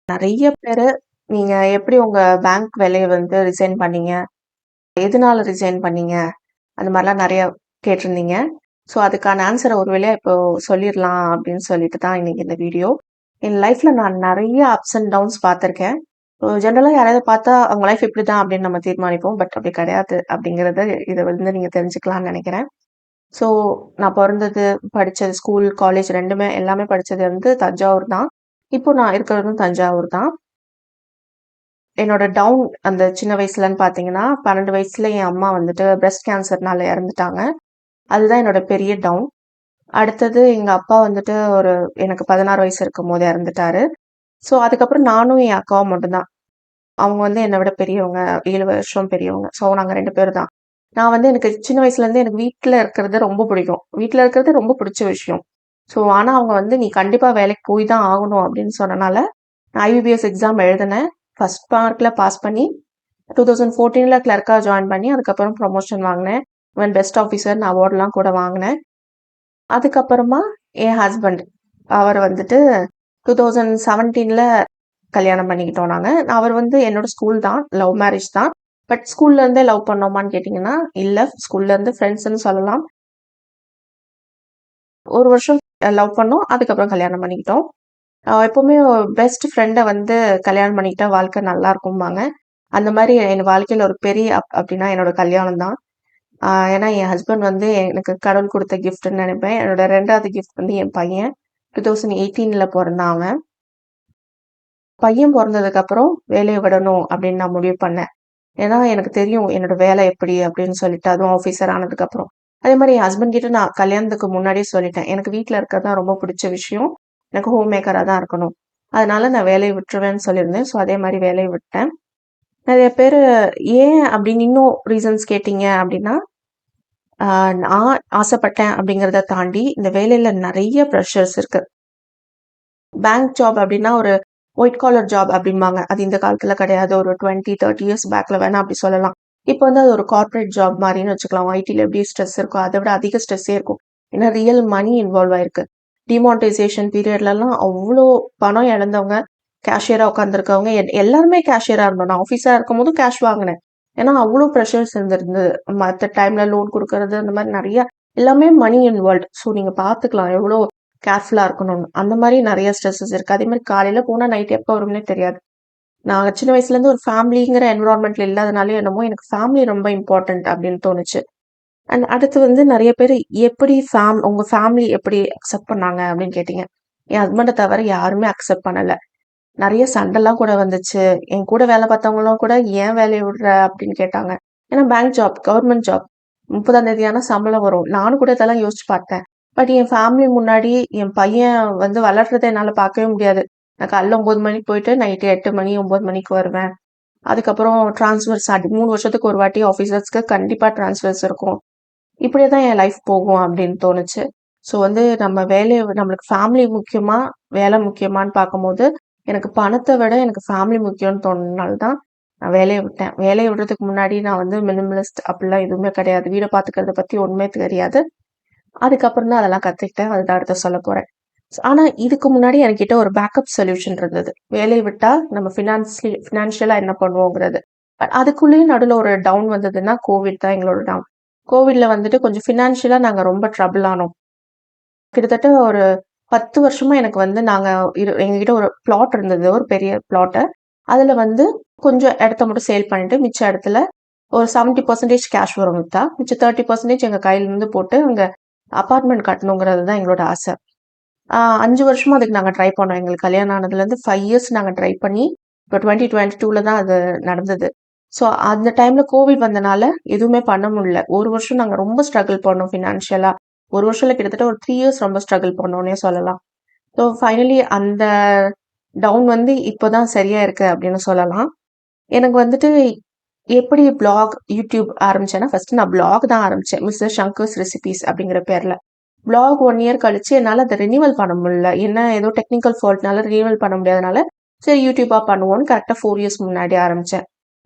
நெறைய பேரு, நீங்க எப்படி உங்க பேங்க் வேலைய வந்து ரிசைன் பண்ணீங்க? எதனால ரிசைன் பண்ணீங்க? அந்த மாரிலாம் நெறைய கேட்டிருந்தீங்க. ஸோ, அதுக்கான ஆன்ஸர ஒரு வழியா இப்போ சொல்லிர்லாம் அப்படின்னு சொல்லிட்டு தான் இன்னைக்கு இந்த வீடியோ. என் லைஃப்ல நான் நெறைய அப்ஸ் அண்ட் டவுன்ஸ் பார்த்துருக்கேன். ஜெனரலா யாரையாவது பார்த்தா அவங்க லைஃப் இப்படிதான் அப்படின்னு நம்ம தீர்மானிப்போம். பட் அப்படி கிடையாது அப்படிங்கிறத இத வந்து நீங்க தெரிஞ்சுக்கலாம்னு நெனைக்கிறேன். ஸோ, நான் பொறந்தது, படிச்சது ஸ்கூல், காலேஜ் 2மே எல்லாமே படிச்சது வந்து தஞ்சாவூர் தான். இப்போ நான் இருக்கிறதும் தஞ்சாவூர் தான். என்னோட டவுன் அந்த சின்ன வயசுலன்னு பார்த்தீங்கன்னா, 12 வயசுல என் அம்மா வந்துட்டு பிரஸ்ட் கேன்சர்னால இறந்துட்டாங்க. அதுதான் என்னோட பெரிய டவுன். அடுத்தது எங்க அப்பா வந்துட்டு எனக்கு 16 வயசு இருக்கும்போது இறந்துட்டாரு. ஸோ, அதுக்கப்புறம் நானும் என் அக்காவும் மட்டும் தான். அவங்க வந்து என்ன விட பெரியவங்க. 7 வருஷம் பெரியவங்க. ஸோ, நாங்க 2 பேர் தான். நான் வந்து எனக்கு சின்ன வயசுலேருந்தே எனக்கு வீட்ல இருக்கிறது ரொம்ப பிடிக்கும். வீட்ல இருக்கிறது ரொம்ப பிடிச்ச விஷயம். ஸோ, ஆனா அவங்க வந்து, "நீ கண்டிப்பா வேலைக்கு போய் தான் ஆகணும்." அப்படின்னு சொன்னனால, நான் ஐபிபிஎஸ் எக்ஸாம் எழுதினேன். ஃபர்ஸ்ட் மார்க்ல பாஸ் பண்ணி 2014ல கிளர்க்கா ஜாயின் பண்ணி, அதுக்கப்புறம் ப்ரமோஷன் வாங்கினேன். ஈவன் பெஸ்ட் ஆஃபீசர்ன்னு அவார்ட்லாம் கூட வாங்கினேன். அதுக்கப்புறமா என் ஹஸ்பண்ட், அவர் வந்துட்டு 2017ல கல்யாணம் பண்ணிக்கிட்டோம் நாங்க. அவர் வந்து என்னோட ஸ்கூல் தான். லவ் மேரேஜ் தான். பட் ஸ்கூல்ல இருந்தே லவ் பண்ணோமான்னு கேட்டீங்கன்னா, இல்ல. ஸ்கூல்ல இருந்து ஃப்ரெண்ட்ஸ்ன்னு சொல்லலாம். 1 வருஷம் லவ் பண்ணோம். அதுக்கப்புறம் கல்யாணம் பண்ணிக்கிட்டோம். எப்பவுமே பெஸ்ட் ஃப்ரெண்ட வந்து கல்யாணம் பண்ணிக்கிட்டா வாழ்க்கை நல்லா இருக்கும்பாங்க. அந்த மாரி என் வாழ்க்கையில ஒரு பெரிய அப்டின்னா என்னோட கல்யாணம் தான். ஏன்னா என் ஹஸ்பண்ட் வந்து எனக்கு கடவுள் குடுத்த கிஃப்ட்ன்னு நெனைப்பேன். என்னோட 2வது கிஃப்ட் வந்து என் பையன். 2018ல பொறந்தான் அவன். பையன் பொறந்ததுக்கப்புறம் வேலைய விடணும் அப்படின்னு நான் முடிவு பண்ணேன். ஏன்னா எனக்கு தெரியும் என்னோட வேலை எப்படி அப்படின்னு சொல்லிட்டு, அதுவும் ஆஃபீசர் ஆனதுக்கப்புறம். அதே மாரி என் ஹஸ்பண்ட் கிட்ட நான் கல்யாணத்துக்கு முன்னாடியே சொல்லிட்டேன். எனக்கு வீட்ல இருக்கிறது தான் ரொம்ப பிடிச்ச விஷயம். எனக்கு ஹோம் மேக்கரா தான் இருக்கணும். அதனால நான் வேலைய விட்டுருவேன்னு சொல்லியிருந்தேன். ஸோ அதே மாரி வேலைய விட்டேன். நெறைய பேரு ஏன் அப்படின்னு இன்னும் ரீசன்ஸ் கேட்டீங்க அப்படின்னா, ஆ நான் ஆசைப்பட்டேன் அப்படிங்கிறத தாண்டி, இந்த வேலையில நெறைய பிரஷர்ஸ் இருக்கு. பேங்க் ஜாப் அப்படின்னா ஒரு ஒயிட் காலர் ஜாப் அப்படிம்பாங்க. அது இந்த காலத்துல கிடையாது. ஒரு 20, 30 இயர்ஸ் பேக்ல வேணா அப்படி சொல்லலாம். இப்போ வந்து அது ஒரு கார்ப்பரேட் ஜாப் மாரின்னு வச்சுக்கலாம். ஐடில எப்படி ஸ்ட்ரெஸ் இருக்கோ, அத விட அதிக ஸ்ட்ரெஸ்ஸே இருக்கும். ஏன்னா ரியல் மணி இன்வால்வ் ஆயிருக்கு. டிமானிட்டைசேஷன் பீரியட்லலாம் அவ்ளோ பணம் இழந்தவங்க, கேஷியரா உட்காந்துருக்கவங்க எல்லாருமே கேஷியரா இருந்தோம். நான் ஆஃபீஸரா இருக்கும்போதும் கேஷ் வாங்குனேன். ஏன்னா அவ்ளோ ப்ரெஷர்ஸ் இருந்திருந்தது. மத்த டைம்ல லோன் குடுக்கறது, அந்த மாரி நெறைய எல்லாமே மணி இன்வால்வ்ட். ஸோ நீங்க பார்த்துக்கலாம் எவ்ளோ கேர்ஃபுல்லா இருக்கணும்னு. அந்த மாரி நெறைய ஸ்ட்ரெஸஸ் இருக்கு. அதே மாரி காலையில போனா நைட் எப்ப வரும்னே தெரியாது. நான் சின்ன வயசுலேருந்து ஒரு ஃபேமிலிங்கிற என்விரான்மென்ட்ல இல்லாதனாலயோ என்னமோ எனக்கு ஃபேமிலி ரொம்ப இம்பார்ட்டன்ட் அப்படின்னு தோணுச்சு. அண்ட் அடுத்து வந்து நெறைய பேரு எப்படி உங்க ஃபேமிலி எப்படி அக்செப்ட் பண்ணாங்க அப்படின்னு கேட்டீங்க. என் ஹஸ்பண்ட தவிர யாருமே அக்செப்ட் பண்ணல. நெறைய சண்டைலாம் கூட வந்துச்சு. என் கூட வேலை பார்த்தவங்களும் கூட "ஏன் வேலைய விடுற?" அப்படின்னு கேட்டாங்க. ஏன்னா பேங்க் ஜாப், கவர்மெண்ட் ஜாப். 30ஆம் தேதி ஆனா சம்பளம் வரும். நானும் கூட இதெல்லாம் யோசிச்சு பார்த்தேன். பட் என் ஃபேமிலி முன்னாடி என் பையன் வந்து வளர்றத என்னால பார்க்கவே முடியாது. நான் காலைல 9 மணிக்கு போயிட்டு நைட்டு 8 மணி, 9 மணிக்கு வருவேன். அதுக்கப்புறம் ட்ரான்ஸ்ஃபர்ஸ் 3 வருஷத்துக்கு ஒரு வாட்டி ஆஃபீசர்ஸ்க்கு கண்டிப்பா ட்ரான்ஸ்ஃபர்ஸ் இருக்கும். இப்படியே தான் என் லைஃப் போகும் அப்படின்னு தோணுச்சு. ஸோ வந்து நம்ம நம்மளுக்கு ஃபேமிலி முக்கியமா? வேலை முக்கியமான்னு பார்க்கும்போது, எனக்கு பணத்த விட எனக்கு ஃபேமிலி முக்கியம்னு தோணுனனால தான் நான் வேலைய விட்டேன். வேலைய விடுறதுக்கு முன்னாடி நான் வந்து மினிமலிஸ்ட் அப்படிலாம் எதுவுமே கிடையாது. வீட பார்த்துக்கிறத பத்தி ஒண்ணுமே தெரியாது. அதுக்கப்புறம் தான் அதெல்லாம் கத்துக்கிட்டேன். அதுதான் அடுத்து சொல்லப் போறேன். ஆனா இதுக்கு முன்னாடி என்கிட்ட ஒரு பேக்கப் சொல்யூஷன் இருந்தது. வேலைய விட்டா நம்ம ஃபினான்ஷியலா என்ன பண்ணுவோங்கிறது. பட் அதுக்குள்ளேயும் நடுவுல ஒரு டவுன் வந்ததுன்னா, கோவிட் தான் எங்களோட டவுன். கோவிட்ல வந்துட்டு கொஞ்சம் ஃபினான்ஷியலா நாங்க ரொம்ப ட்ரபிள் ஆனோம். கிட்டத்தட்ட ஒரு 10 வருஷமா எனக்கு வந்து எங்ககிட்ட ஒரு பிளாட் இருந்தது. ஒரு பெரிய பிளாட்டு. அதுல வந்து கொஞ்சம் இடத்த மட்டும் சேல் பண்ணிட்டு, மிச்ச இடத்துல ஒரு 70% கேஷ் வரும் வித்தா. மிச்சம் 30% எங்க கையிலருந்து போட்டு அங்க அபார்ட்மெண்ட் கட்டணுங்கிறது தான் எங்களோட ஆசை. 5 வருஷமா அதுக்கு நாங்க ட்ரை பண்ணோம். எங்களுக்கு கல்யாணம் ஆனதுலேருந்து 5 இயர்ஸ் நாங்க ட்ரை பண்ணி, இப்போ 2022ல தான் அது நடந்தது. ஸோ அந்த டைம்ல கோவிட் வந்தனால எதுவுமே பண்ண முடியல. 1 வருஷம் நாங்க ரொம்ப ஸ்ட்ரகிள் பண்ணோம் ஃபினான்ஷியலா. 1 வருஷம் இல்ல, கிட்டத்தட்ட ஒரு 3 இயர்ஸ் ரொம்ப ஸ்ட்ரகிள் பண்ணோன்னே சொல்லலாம். ஸோ ஃபைனலி அந்த டவுன் வந்து இப்போ தான் சரியா இருக்கு அப்படின்னு சொல்லலாம். எனக்கு வந்துட்டு எப்படி யூடியூப் ஆரம்பிச்சேன்னா, ஃபர்ஸ்ட் நான் ப்ளாக் தான் ஆரம்பிச்சேன். மிஸ்டர் ஷங்கர்ஸ் ரெசிபீஸ் அப்படிங்கிற பேர்ல. ப்ளாக் 1 இயர் கழிச்சு என்னால அத ரினிவல் பண்ண முடியல. ஏதோ டெக்னிக்கல் ஃபால்ட்னால ரினிவல் பண்ண முடியாதனால, சரி யூடியூபா பண்ணுவோம்ன்னு கரெக்ட்டா 4 இயர்ஸ் முன்னாடி ஆரம்பிச்சேன்.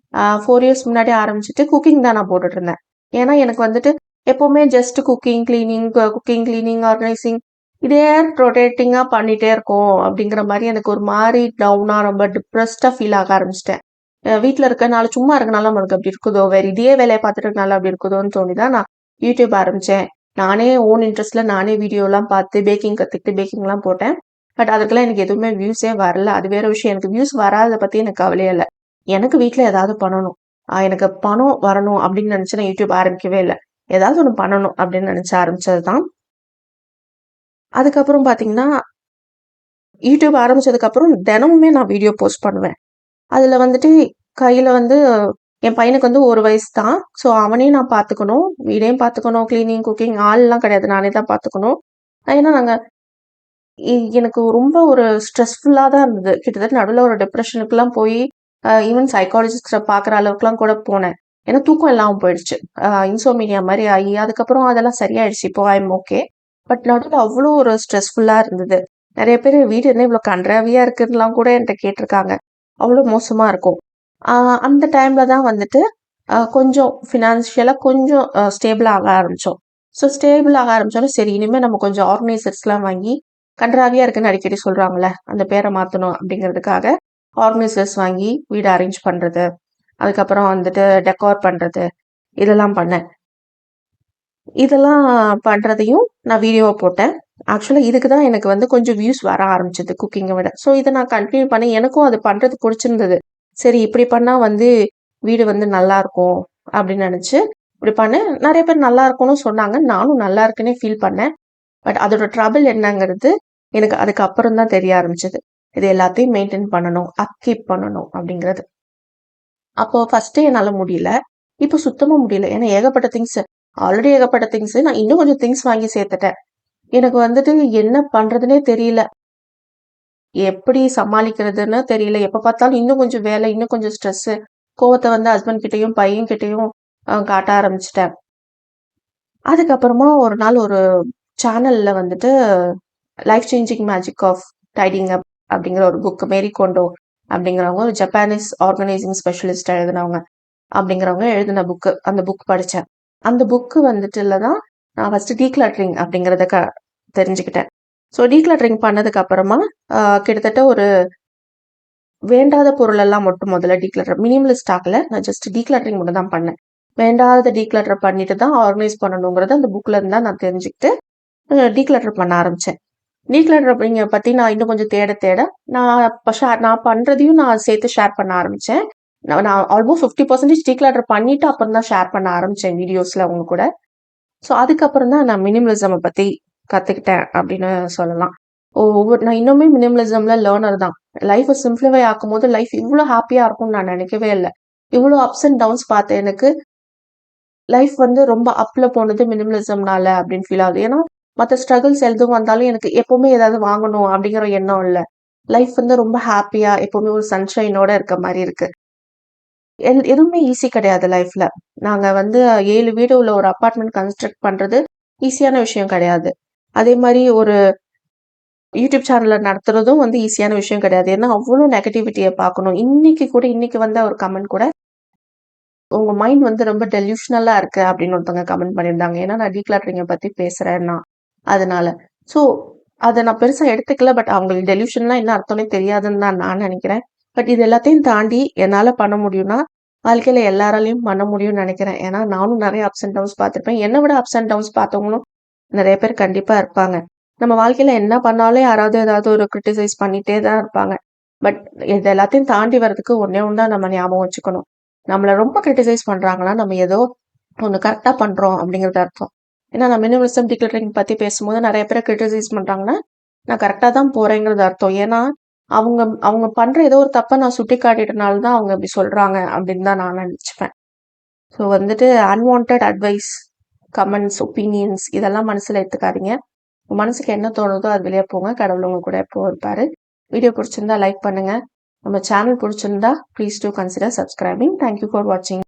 4 இயர்ஸ் முன்னாடி ஆரம்பிச்சுட்டு குக்கிங் தான் நான் போட்டுட்டு இருந்தேன். ஏன்னா எனக்கு வந்துட்டு எப்பவுமே ஜஸ்ட் குக்கிங், கிளீனிங், ஆர்கனைசிங் இதே ரொட்டேட்டிங்கா பண்ணிட்டே இருக்கோம் அப்படிங்கிற மாரி எனக்கு ஒரு மாரி டவுனா ரொம்ப டிப்ரெஸ்டா ஃபீல் ஆக ஆரம்பிச்சுட்டேன். வீட்ல இருக்கனால சும்மா இருக்கனால நமக்கு அப்படி இருக்குதோ, வேற இதே வேலைய பார்த்துட்டு இருக்கனால அப்படி இருக்குதோன்னு தோணி தான் நான் யூடியூப் ஆரம்பிச்சேன். நானே ஓன் இன்ட்ரெஸ்ட்ல நானே வீடியோலாம் பார்த்து பேக்கிங் கத்துக்கிட்டு பேக்கிங்லாம் போட்டேன். பட் அதுக்கெல்லாம் எனக்கு எதுவுமே வியூஸே வரல. அது வேற விஷயம். எனக்கு வியூஸ் வராதத பத்தி எனக்கு கவலையே இல்ல. எனக்கு வீட்ல ஏதாவது பண்ணணும். எனக்கு பணம் வரணும் அப்படின்னு நினைச்சு நான் யூடியூப் ஆரம்பிக்கவே இல்ல. ஏதாவது ஒண்ணு பண்ணணும் அப்படின்னு நினைச்சு ஆரம்பிச்சது தான். அதுக்கப்புறம் பார்த்தீங்கன்னா, யூடியூப் ஆரம்பிச்சதுக்கப்புறம் தினமுமே நான் வீடியோ போஸ்ட் பண்ணுவேன். அதுல வந்துட்டு கையில வந்து என் பையனுக்கு வந்து 1 வயசு தான். ஸோ அவனையும் நான் பார்த்துக்கணும். வீடையும் பார்த்துக்கணும். கிளீனிங், குக்கிங் ஆள்லாம் கிடையாது. நானே தான் பார்த்துக்கணும். ஏன்னா நாங்க எனக்கு ரொம்ப ஒரு ஸ்ட்ரெஸ்ஃபுல்லா தான் இருந்தது. கிட்டத்தட்ட நடுவுல ஒரு டிப்ரஷனுக்குலாம் போயி ஈவன் சைக்காலஜிஸ்ட்ட பார்க்குற அளவுக்குலாம் கூட போனேன். ஏன்னா தூக்கம் இல்லாம போயிடுச்சு. இன்சோம்னியா மாரி ஆகி, அதுக்கப்புறம் அதெல்லாம் சரியாயிடுச்சு. இப்போ ஐ அம் ஓகே. பட் நடுவுல அவ்ளோ ஒரு ஸ்ட்ரெஸ்ஃபுல்லா இருந்தது. நெறைய பேரு வீடு என்ன இவ்ளோ கண்றாவியா இருக்குன்னுலாம் கூட என்ட்ட கேட்டுருக்காங்க. அவ்ளோ மோசமா இருக்கும். ஆ அந்த டைம்ல தான் வந்துட்டு கொஞ்சம் ஃபினான்ஷியலா கொஞ்சம் ஸ்டேபிள் ஆக ஆரம்பிச்சோம். ஸோ ஸ்டேபிள் ஆக ஆரம்பிச்சோனே, சரி இனிமே நம்ம கொஞ்சம் ஆர்கனைசர்ஸ்லாம் வாங்கி கண்றாவியா இருக்குன்னு அடிக்கடி சொல்றாங்கல்ல, அந்த பேர மாத்தணும் அப்படிங்கிறதுக்காக ஆர்கனைசர்ஸ் வாங்கி வீட அரேஞ்ச் பண்றது, அதுக்கப்புறம் வந்துட்டு டெக்கார் பண்றது, இதெல்லாம் பண்ணேன். இதெல்லாம் பண்றதையும் நான் வீடியோவா போட்டேன். ஆக்சுவலா இதுக்கு தான் எனக்கு வந்து கொஞ்சம் வியூஸ் வர ஆரம்பிச்சது குக்கிங்க விட. ஸோ இத நான் கன்டின்யூ பண்ணி எனக்கும் அது பண்றது புடிச்சிருந்தது. சரி இப்படி பண்ணா வந்து வீடு வந்து நல்லாருக்கும் அப்படின்னு நெனச்சு, இப்படி பண்ணேன். நெறைய பேர் நல்லா இருக்குன்னு சொன்னாங்க. நானும் நல்லா இருக்குன்னே ஃபீல் பண்ணேன். பட் அதோட ட்ரபிள் என்னங்கிறது எனக்கு அதுக்கப்புறம் தான் தெரிய ஆரம்பிச்சது. இது எல்லாத்தையும் மெயின்டெயின் பண்ணணும், அப்கீப் பண்ணணும் அப்படிங்கிறது. அப்போ ஃபர்ஸ்ட்டு என்னால முடியல. இப்போ சுத்தமா முடியல. ஏன்னா ஏகப்பட்ட திங்ஸ் ஆல்ரெடி ஏகப்பட்ட திங்ஸ். நான் இன்னும் கொஞ்சம் திங்ஸ் வாங்கி சேர்த்துட்டேன். எனக்கு வந்துட்டு என்ன பண்றதுன்னே தெரியல. எப்படி சமாளிக்கிறதுன்னு தெரியல. எப்ப பார்த்தாலும் இன்னும் கொஞ்சம் வேலை, இன்னும் கொஞ்சம் ஸ்ட்ரெஸ்ஸு. கோவத்த வந்து ஹஸ்பண்ட் கிட்டயும், பையன் கிட்டயும் காட்ட ஆரம்பிச்சுட்டேன். அதுக்கப்புறமா ஒரு நாள் ஒரு சேனல்ல வந்துட்டு life changing magic of tidying up அப்படிங்கிற ஒரு புக் மேரி கோண்டோ அப்படிங்கிறவங்க ஒரு ஜப்பானீஸ் ஆர்கனைசிங் ஸ்பெஷலிஸ்ட் எழுதினவங்க. அப்படிங்கிறவங்க எழுதின புக்கு. அந்த புக் படிச்சேன். அந்த புக்கு வந்துட்டுல தான் நான் ஃபர்ஸ்ட் டீக்ளட்டரிங் அப்படிங்கிறத தெரிஞ்சுக்கிட்டேன். ஸோ டீக்ளட்டரிங் பண்ணதுக்கு அப்புறமா கிட்டத்தட்ட ஒரு வேண்டாத பொருளெல்லாம் மட்டும் முதல்ல டீக்ளட்டர் மினிமலிஸ்ட் ஆகல. நான் ஜஸ்ட் டீக்ளட்டரிங் மட்டும் தான் பண்ணேன். வேண்டாத டீக்ளட்டர் பண்ணிட்டு தான் ஆர்கனைஸ் பண்ணணுங்கிறத அந்த புக்ல இருந்து தான் நான் தெரிஞ்சுக்கிட்டு டீக்ளட்டர் பண்ண ஆரம்பிச்சேன். டீக்ளட்டர் அப்படிங்க பத்தி நான் இன்னும் கொஞ்சம் தேட தேட நான் நான் பண்றதையும் நான் சேர்த்து ஷேர் பண்ண ஆரம்பிச்சேன். நான் ஆல்மோஸ்ட் 50% டீக்ளட்டர் பண்ணிட்டு அப்புறம் தான் ஷேர் பண்ண ஆரம்பிச்சேன் வீடியோஸ்ல அவங்க கூட. ஸோ அதுக்கப்புறம் தான் நான் மினிமலிசம பத்தி கத்துக்கிட்டேன் அப்படின்னு சொல்லலாம். நான் இன்னுமே மினிமலிசம்ல லேர்னர் தான். லைஃப்ப சிம்ப்ளிஃபை ஆக்கும்போது லைஃப் இவ்ளோ ஹாப்பியா இருக்கும்னு நான் நினைக்கவே இல்ல. இவ்ளோ அப்ஸ் அண்ட் டவுன்ஸ் பார்த்த எனக்கு லைஃப் வந்து ரொம்ப அப்ல போனது மினிமலிசம்னால அப்படின்னு ஃபீல் ஆகுது. ஏன்னா மத்த ஸ்ட்ரகிள்ஸ் எதுவும் வந்தாலும் எனக்கு எப்பவுமே ஏதாவது வாங்கணும் அப்படிங்கிற எண்ணம் இல்ல. லைஃப் வந்து ரொம்ப ஹாப்பியா எப்பவுமே ஒரு சன்ஷைனோட இருக்க மாரி இருக்கு. எதுவுமே ஈஸி கிடையாது லைஃப்ல. நாங்க வந்து 7 வீடு உள்ள ஒரு அபார்ட்மெண்ட் கன்ஸ்ட்ரக்ட் பண்றது ஈஸியான விஷயம் கிடையாது. அதே மாரி ஒரு யூடியூப் சேனல நடத்துறதும் வந்து ஈஸியான விஷயம் கிடையாது. ஏன்னா அவ்ளோ நெகட்டிவிட்டிய பார்க்கணும். இன்னைக்கு வந்த ஒரு கமெண்ட் கூட, "உங்க மைண்ட் வந்து ரொம்ப டெல்யூஷனலா இருக்கு" அப்படின்னு ஒருத்தவங்க கமெண்ட் பண்ணியிருந்தாங்க. ஏன்னா நான் டீக்ளட்டரிங்க பத்தி பேசுறேன்னா, அதனால. ஸோ அத நான் பெருசா எடுத்துக்கல. பட் அவங்களுக்கு டெல்யூஷன்னா என்ன அர்த்தம்னே தெரியாதுன்னு தான் நான் நெனைக்கிறேன். பட் இது எல்லாத்தையும் தாண்டி என்னால பண்ண முடியும்னா, வாழ்க்கையில எல்லாராலயும் பண்ண முடியும்னு நெனைக்கிறேன். ஏன்னா நானும் நெறைய அப்ஸ் அண்ட் டவுன்ஸ் பார்த்துருப்பேன். என்ன விட அப்ஸ் அண்ட் டவுன்ஸ் பார்த்தவங்களும் நெறைய பேர் கண்டிப்பா இருப்பாங்க. நம்ம வாழ்க்கையில என்ன பண்ணாலும் யாராவது ஏதாவது ஒரு கிரிட்டிசைஸ் பண்ணிட்டே தான் இருப்பாங்க. பட் இது எல்லாத்தையும் தாண்டி வர்றதுக்கு ஒண்ணே ஒண்ணு தான் நம்ம ஞாபகம் வச்சுக்கணும். நம்மள ரொம்ப கிரிட்டிசைஸ் பண்றாங்கன்னா, நம்ம ஏதோ ஒண்ணு கரெக்ட்டா பண்றோம் அப்படிங்கிறது அர்த்தம். ஏன்னா நான் மினிமலிசம், டிக்ளட்டரிங் பத்தி பேசும்போது நெறைய பேர கிரிட்டிசைஸ் பண்றாங்கன்னா, நான் கரெக்ட்டா தான் போறேங்கிறது அர்த்தம். ஏன்னா, அவங்க அவங்க பண்ற ஏதோ ஒரு தப்ப நான் சுட்டிக்காட்டிட்டனால தான் அவங்க இப்படி சொல்றாங்க அப்படின்னு தான் நான் நெனச்சுப்பேன். ஸோ வந்துட்டு அன்வான்டட் அட்வைஸ், கமெண்ட்ஸ், ஒப்பீனியன்ஸ் இதெல்லாம் மனசுல எடுத்துக்காதீங்க. உங்க மனசுக்கு என்ன தோணுதோ அது வெளிய போங்க. கடவுள் உங்க கூட எப்பவும் இருப்பாரு. வீடியோ புடிச்சிருந்தா லைக் பண்ணுங்க. நம்ம சேனல் புடிச்சிருந்தா please do consider subscribing. Thank you for வாட்சிங்.